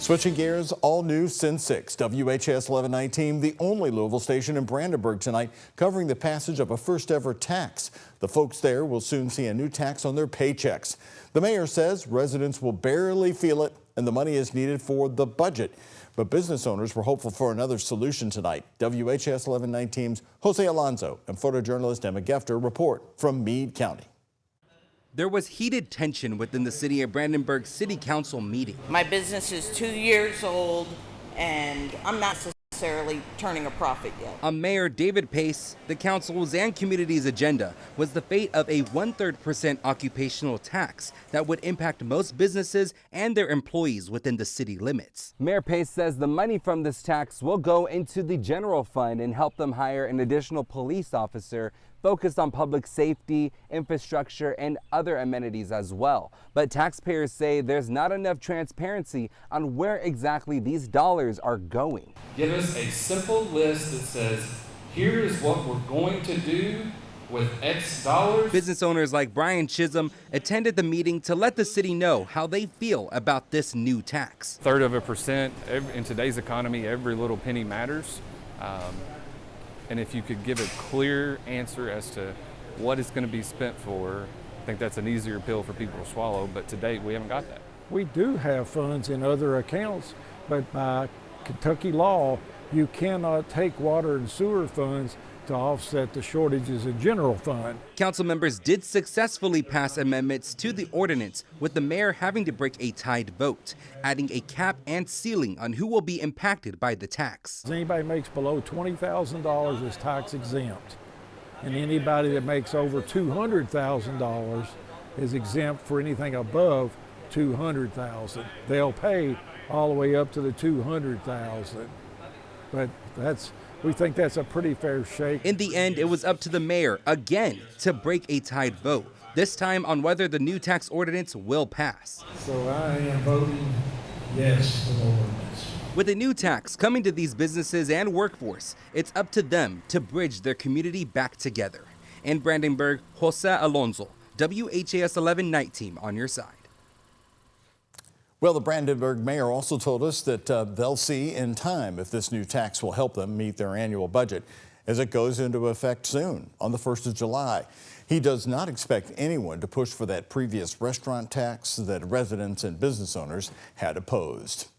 Switching gears, all new Sin 6, WHS 1119, the only Louisville station in Brandenburg tonight, covering the passage of a first ever tax. The folks there will soon see a new tax on their paychecks. The mayor says residents will barely feel it and the money is needed for the budget. But business owners were hopeful for another solution tonight. WHS 1119's Jose Alonso and photojournalist Emma Gefter report from Meade County. There was heated tension within the city of Brandenburg City Council meeting. My business is 2 years old and I'm not necessarily turning a profit yet. On Mayor David Pace, the council's and community's agenda was the fate of a 1/3% occupational tax that would impact most businesses and their employees within the city limits. Mayor Pace says the money from this tax will go into the general fund and help them hire an additional police officer focused on public safety, infrastructure, and other amenities as well. But taxpayers say there's not enough transparency on where exactly these dollars are going. Give us a simple list that says, here is what we're going to do with X dollars. Business owners like Brian Chisholm attended the meeting to let the city know how they feel about this new tax. 1/3%, in today's economy, every little penny matters. And if you could give a clear answer as to what it's going to be spent for, I think that's an easier pill for people to swallow, but to date, we haven't got that. We do have funds in other accounts, but by Kentucky law, you cannot take water and sewer funds to offset the shortages in general fund. Council members did successfully pass amendments to the ordinance, with the mayor having to break a tied vote, adding a cap and ceiling on who will be impacted by the tax. Anybody makes below $20,000 is tax exempt, and anybody that makes over $200,000 is exempt for anything above $200,000. They'll pay all the way up to the $200,000, but we think that's a pretty fair shake. In the end, it was up to the mayor, again, to break a tied vote, this time on whether the new tax ordinance will pass. So I am voting yes to the ordinance. With a new tax coming to these businesses and workforce, it's up to them to bridge their community back together. In Brandenburg, Jose Alonso, WHAS 11 team on your side. Well, the Brandenburg mayor also told us that they'll see in time if this new tax will help them meet their annual budget as it goes into effect soon on the 1st of July. He does not expect anyone to push for that previous restaurant tax that residents and business owners had opposed.